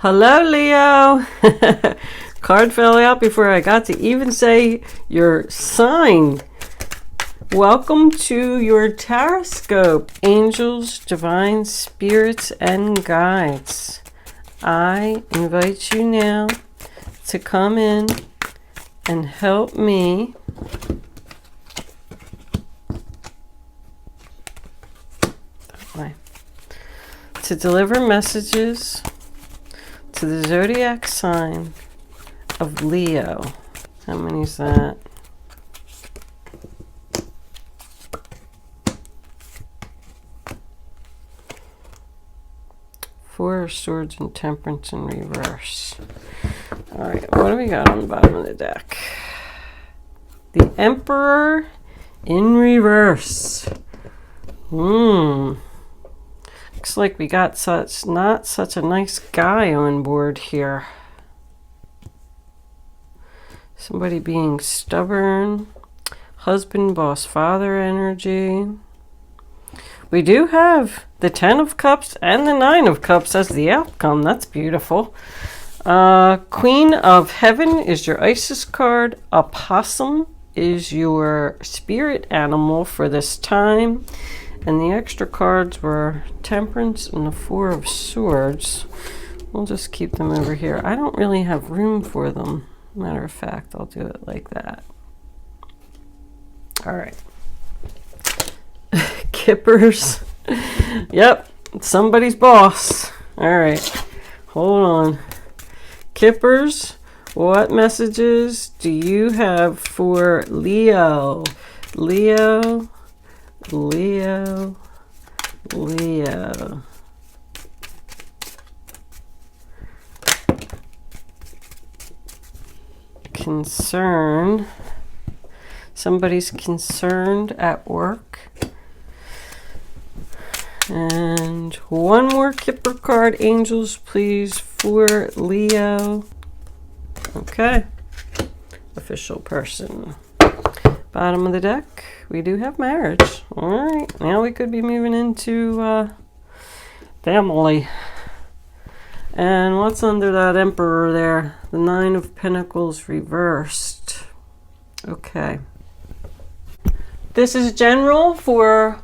Hello, Leo. Card fell out before I got to even say your sign. Welcome to your horoscope, angels, divine spirits, and guides. I invite you now to come in and help me to deliver messages to the zodiac sign of Leo. How many is that? Four of Swords and Temperance in reverse. All right, what do we got on the bottom of the deck? The Emperor in reverse. Looks like we got not such a nice guy on board here. Somebody being stubborn. Husband, boss, father energy. We do have the 10 of Cups and the 9 of Cups as the outcome. That's beautiful. Queen of Heaven is your Isis card. Opossum is your spirit animal for this time. And the extra cards were Temperance and the Four of Swords. We'll just keep them over here. I don't really have room for them. Matter of fact, I'll do it like that. All right. Kippers. Yep, somebody's boss. All right, hold on. Kippers, what messages do you have for Leo? Leo. Concern. Somebody's concerned at work. And one more Kipper card, angels, please, for Leo. Okay. Official person. Bottom of the deck, we do have marriage. All right, now we could be moving into family. And what's under that Emperor there? The 9 of Pentacles reversed. Okay. This is general for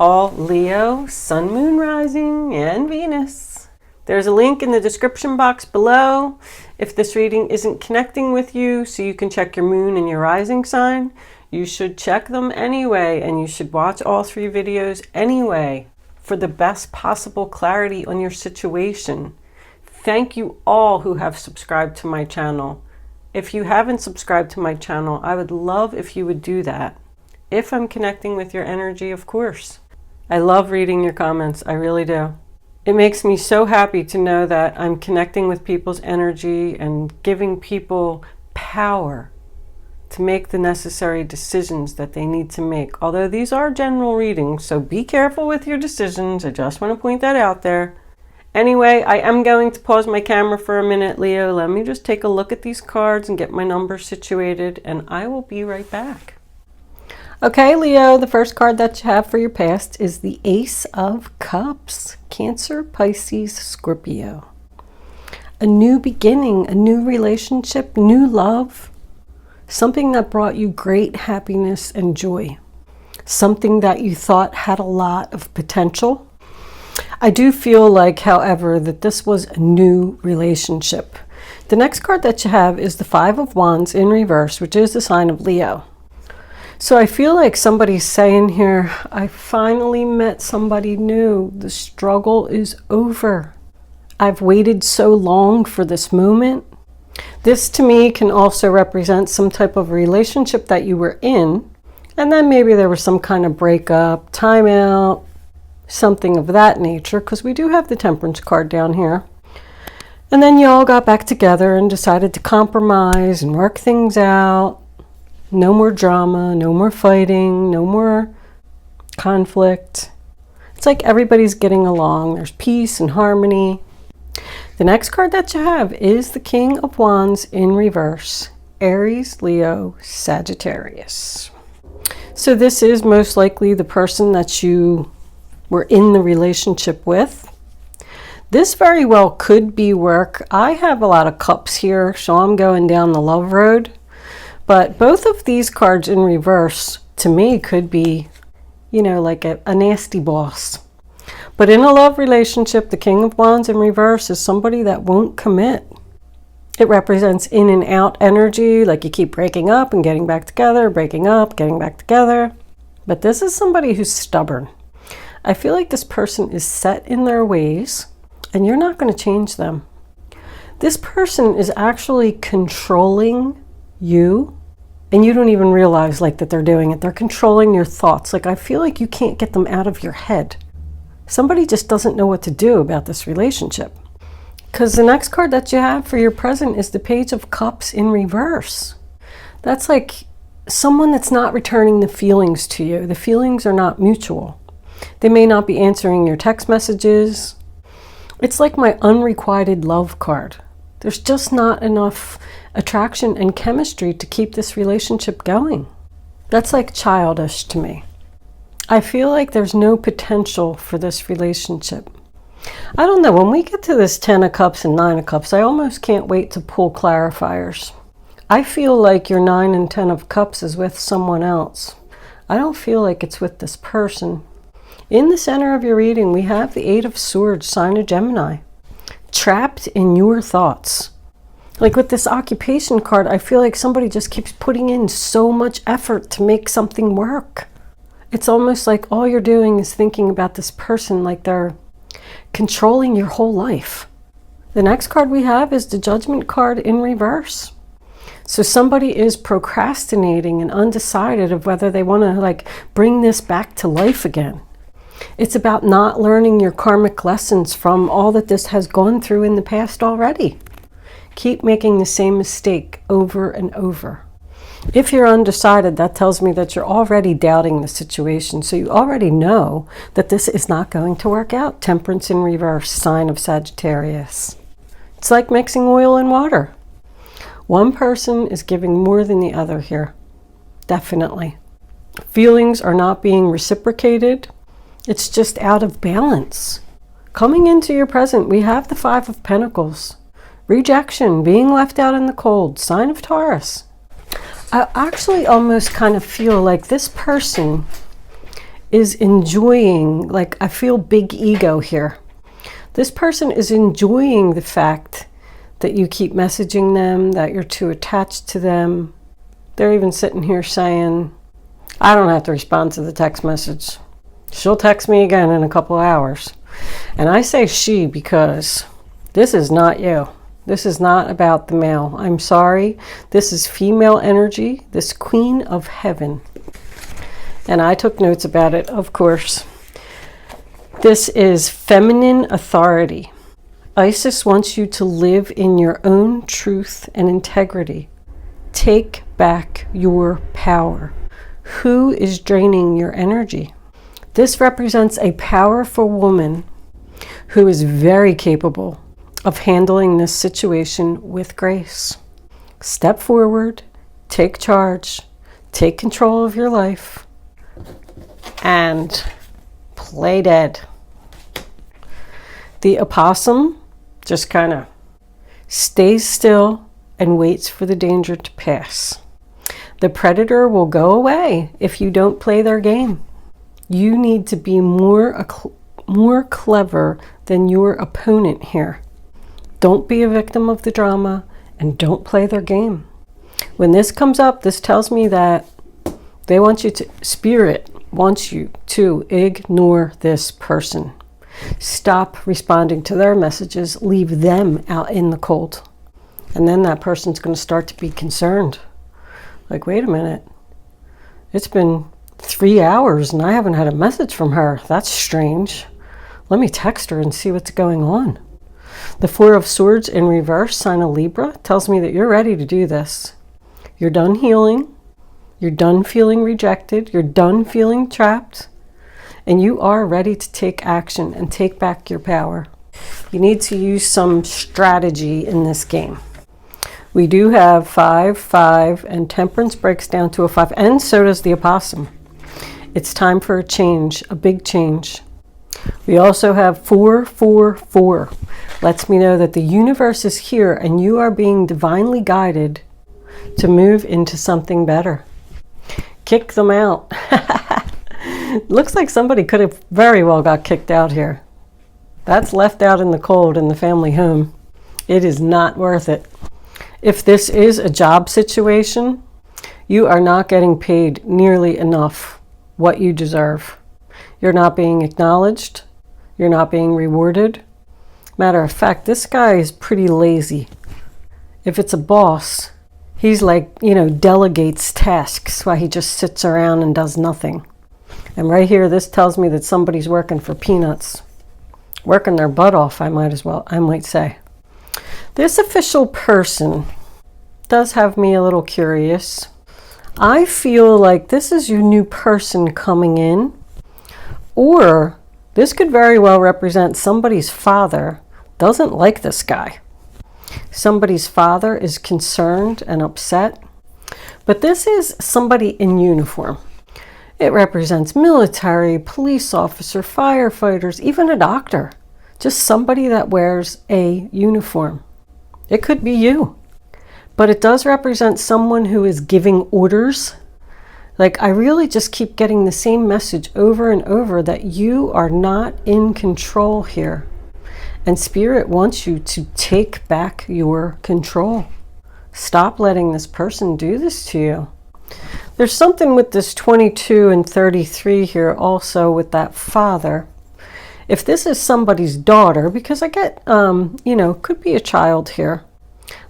all Leo, Sun, Moon, Rising, and Venus. There's a link in the description box below if this reading isn't connecting with you, so you can check your moon and your rising sign. You should check them anyway, and you should watch all 3 videos anyway for the best possible clarity on your situation. Thank you all who have subscribed to my channel. If you haven't subscribed to my channel, I would love if you would do that. If I'm connecting with your energy, of course. I love reading your comments, I really do. It makes me so happy to know that I'm connecting with people's energy and giving people power to make the necessary decisions that they need to make. Although these are general readings, so be careful with your decisions. I just want to point that out there. Anyway, I am going to pause my camera for a minute, Leo. Let me just take a look at these cards and get my numbers situated, and I will be right back. Okay, Leo, the first card that you have for your past is the Ace of Cups. Cancer, Pisces, Scorpio. A new beginning, a new relationship, new love. Something that brought you great happiness and joy. Something that you thought had a lot of potential. I do feel like, however, that this was a new relationship. The next card that you have is the 5 of Wands in reverse, which is the sign of Leo. So I feel like somebody's saying here, I finally met somebody new. The struggle is over. I've waited so long for this moment. This to me can also represent some type of relationship that you were in, and then maybe there was some kind of breakup, timeout, something of that nature, because we do have the Temperance card down here. And then you all got back together and decided to compromise and work things out. No more drama, no more fighting, no more conflict. It's like everybody's getting along. There's peace and harmony. The next card that you have is the King of Wands in reverse. Aries, Leo, Sagittarius. So this is most likely the person that you were in the relationship with. This very well could be work. I have a lot of cups here, so I'm going down the love road. But both of these cards in reverse, to me, could be, you know, like a nasty boss. But in a love relationship, the King of Wands in reverse is somebody that won't commit. It represents in and out energy, like you keep breaking up and getting back together, breaking up, getting back together. But this is somebody who's stubborn. I feel like this person is set in their ways, and you're not going to change them. This person is actually controlling you, and you don't even realize like that they're doing it. They're controlling your thoughts. Like I feel like you can't get them out of your head. Somebody just doesn't know what to do about this relationship. Because the next card that you have for your present is the Page of Cups in reverse. That's like someone that's not returning the feelings to you. The feelings are not mutual. They may not be answering your text messages. It's like my unrequited love card. There's just not enough attraction and chemistry to keep this relationship going. That's like childish to me. I feel like there's no potential for this relationship. I don't know, when we get to this 10 of Cups and 9 of Cups, I almost can't wait to pull clarifiers. I feel like your 9 and 10 of Cups is with someone else. I don't feel like it's with this person. In the center of your reading, we have the 8 of Swords, sign of Gemini. Trapped in your thoughts. Like with this occupation card, I feel like somebody just keeps putting in so much effort to make something work. It's almost like all you're doing is thinking about this person like they're controlling your whole life. The next card we have is the Judgment card in reverse. So somebody is procrastinating and undecided of whether they want to like bring this back to life again. It's about not learning your karmic lessons from all that this has gone through in the past already. Keep making the same mistake over and over. If you're undecided, that tells me that you're already doubting the situation. So you already know that this is not going to work out. Temperance in reverse, sign of Sagittarius. It's like mixing oil and water. One person is giving more than the other here. Definitely. Feelings are not being reciprocated. It's just out of balance. Coming into your present, we have the 5 of Pentacles. Rejection, being left out in the cold, sign of Taurus. I actually almost kind of feel like this person is enjoying, like I feel big ego here. This person is enjoying the fact that you keep messaging them, that you're too attached to them. They're even sitting here saying, I don't have to respond to the text message. She'll text me again in a couple hours. And I say she because this is not you. This is not about the male. I'm sorry. This is female energy, this Queen of Heaven. And I took notes about it, of course. This is feminine authority. Isis wants you to live in your own truth and integrity. Take back your power. Who is draining your energy? This represents a powerful woman who is very capable of handling this situation with grace. Step forward, take charge, take control of your life, and play dead. The opossum just kind of stays still and waits for the danger to pass. The predator will go away if you don't play their game. You need to be more clever than your opponent here. Don't be a victim of the drama and don't play their game. When this comes up, this tells me that they want you to, Spirit wants you to ignore this person. Stop responding to their messages. Leave them out in the cold. And then that person's going to start to be concerned. Like, wait a minute. It's been 3 hours and I haven't had a message from her. That's strange. Let me text her and see what's going on. The 4 of Swords in reverse, sign of Libra, tells me that you're ready to do this. You're done healing. You're done feeling rejected. You're done feeling trapped. And you are ready to take action and take back your power. You need to use some strategy in this game. We do have 5, 5, and Temperance breaks down to a 5, and so does the opossum. It's time for a change, a big change. We also have 444. Lets me know that the universe is here and you are being divinely guided to move into something better. Kick them out. Looks like somebody could have very well got kicked out here. That's left out in the cold in the family home. It is not worth it. If this is a job situation, you are not getting paid nearly enough what you deserve. You're not being acknowledged. You're not being rewarded. Matter of fact, this guy is pretty lazy. If it's a boss, he's like, delegates tasks while he just sits around and does nothing. And right here, this tells me that somebody's working for peanuts. Working their butt off, I might say. This official person does have me a little curious. I feel like this is your new person coming in, or this could very well represent somebody's father doesn't like this guy. Somebody's father is concerned and upset, but this is somebody in uniform. It represents military, police officer, firefighters, even a doctor. Just somebody that wears a uniform. It could be you. But it does represent someone who is giving orders. Like, I really just keep getting the same message over and over that you are not in control here. And Spirit wants you to take back your control. Stop letting this person do this to you. There's something with this 22 and 33 here also with that father. If this is somebody's daughter, because I get, could be a child here.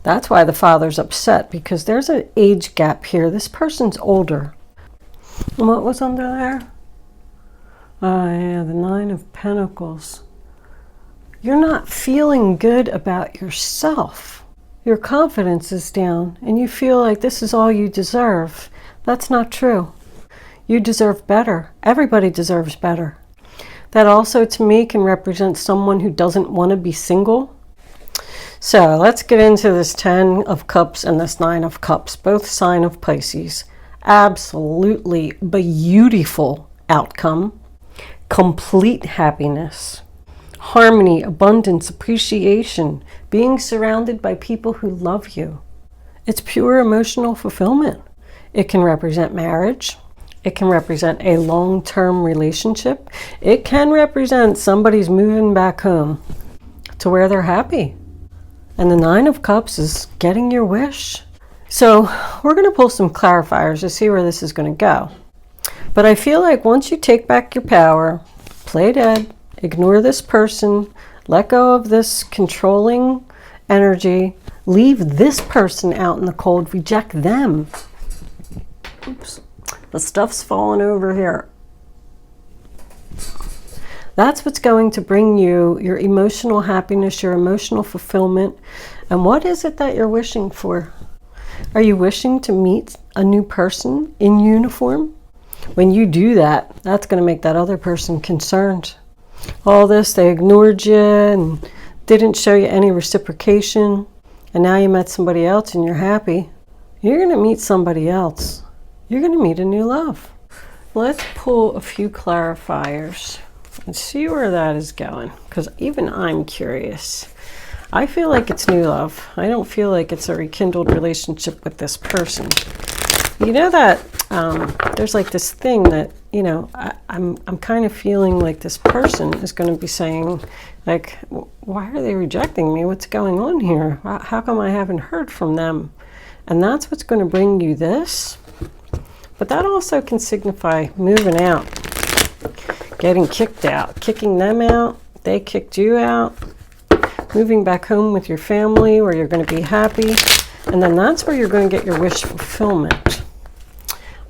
That's why the father's upset, because there's an age gap here. This person's older. And what was under there? Yeah, the 9 of Pentacles. You're not feeling good about yourself. Your confidence is down, and you feel like this is all you deserve. That's not true. You deserve better. Everybody deserves better. That also, to me, can represent someone who doesn't want to be single. So let's get into this 10 of Cups and this 9 of Cups, both sign of Pisces. Absolutely beautiful outcome. Complete happiness. Harmony, abundance, appreciation. Being surrounded by people who love you. It's pure emotional fulfillment. It can represent marriage. It can represent a long-term relationship. It can represent somebody's moving back home to where they're happy. And the 9 of Cups is getting your wish. So we're going to pull some clarifiers to see where this is going to go. But I feel like once you take back your power, play dead, ignore this person, let go of this controlling energy, leave this person out in the cold, reject them. Oops, the stuff's falling over here. That's what's going to bring you your emotional happiness, your emotional fulfillment. And what is it that you're wishing for? Are you wishing to meet a new person in uniform? When you do that, that's going to make that other person concerned. All this, they ignored you and didn't show you any reciprocation. And now you met somebody else and you're happy. You're going to meet somebody else. You're going to meet a new love. Let's pull a few clarifiers and see where that is going, because even I'm curious. I feel like it's new love. I don't feel like it's a rekindled relationship with this person. You know that there's like this thing that, I'm kind of feeling like this person is going to be saying, like, why are they rejecting me? What's going on here? How come I haven't heard from them? And that's what's going to bring you this. But that also can signify moving out, getting kicked out, kicking them out. They kicked you out, moving back home with your family where you're going to be happy. And then that's where you're going to get your wish fulfillment.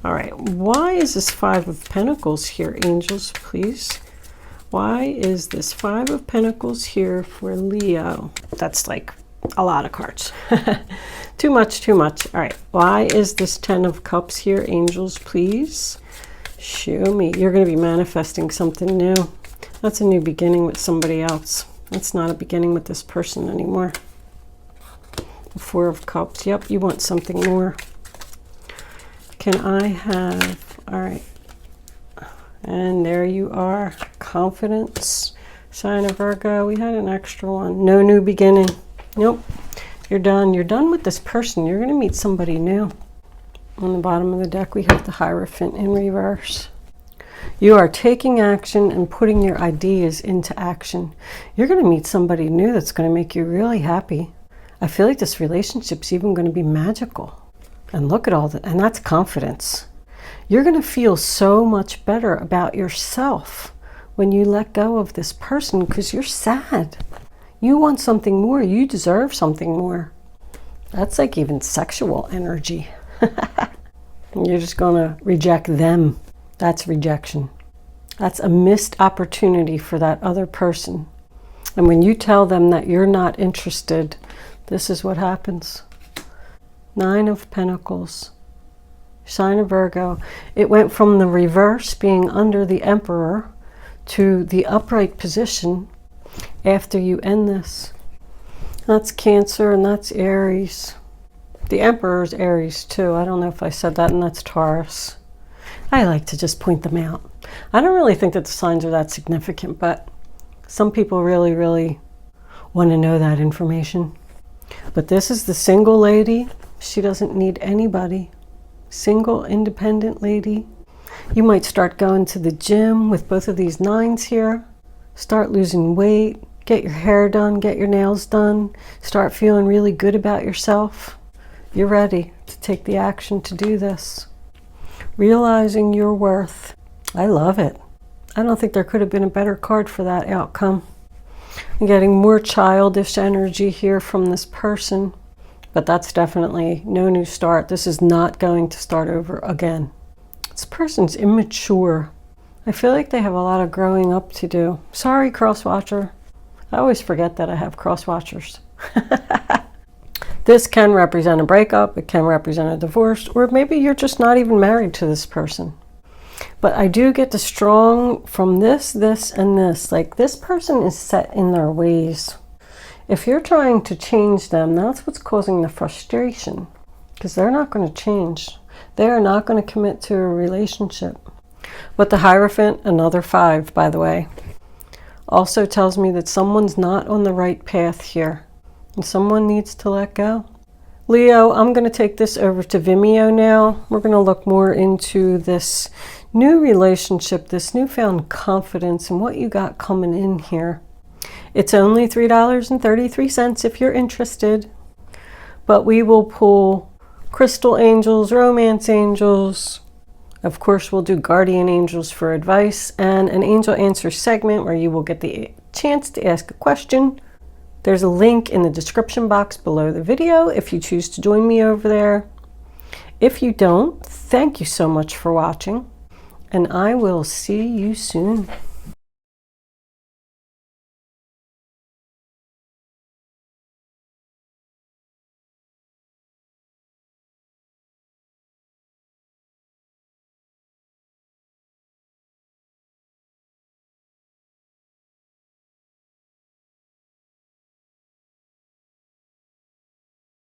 All right, why is this 5 of Pentacles here, angels, please? Why is this 5 of Pentacles here for Leo? That's like a lot of cards. Too much, too much. All right, why is this 10 of Cups here, angels, please? Show me. You're going to be manifesting something new. That's a new beginning with somebody else. That's not a beginning with this person anymore. The 4 of Cups. Yep, you want something more. Can I have... All right. And there you are. confidence. Sign of Virgo. We had an extra one. No new beginning. Nope. You're done. You're done with this person. You're going to meet somebody new. On the bottom of the deck, we have the Hierophant in reverse. You are taking action and putting your ideas into action. You're going to meet somebody new that's going to make you really happy. I feel like this relationship's even going to be magical. And look at all that. And that's confidence. You're going to feel so much better about yourself when you let go of this person because you're sad. You want something more. You deserve something more. That's like even sexual energy. You're just going to reject them. That's rejection. That's a missed opportunity for that other person. And when you tell them that you're not interested, this is what happens. 9 of Pentacles. Sign of Virgo. It went from the reverse, being under the Emperor, to the upright position after you end this. That's Cancer and that's Aries. The Emperor is Aries too. I don't know if I said that, and that's Taurus. I like to just point them out. I don't really think that the signs are that significant, but some people really, really want to know that information. But this is the single lady. She doesn't need anybody. Single, independent lady. You might start going to the gym with both of these 9s here. Start losing weight. Get your hair done. Get your nails done. Start feeling really good about yourself. You're ready to take the action to do this. Realizing your worth. I love it. I don't think there could have been a better card for that outcome. I'm getting more childish energy here from this person, but that's definitely no new start. This is not going to start over again. This person's immature. I feel like they have a lot of growing up to do. Sorry, cross-watcher. I always forget that I have cross-watchers. This can represent a breakup, it can represent a divorce, or maybe you're just not even married to this person. But I do get the strong from this, and this. Like, this person is set in their ways. If you're trying to change them, that's what's causing the frustration. Because they're not going to change. They are not going to commit to a relationship. But the Hierophant, another 5, by the way, also tells me that someone's not on the right path here. And someone needs to let go. Leo, I'm going to take this over to Vimeo now. We're going to look more into this new relationship, this newfound confidence, and what you got coming in here. It's only $3.33 if you're interested. But we will pull crystal angels, romance angels. Of course, we'll do guardian angels for advice, and an angel answer segment where you will get the chance to ask a question. There's a link in the description box below the video if you choose to join me over there. If you don't, thank you so much for watching, and I will see you soon.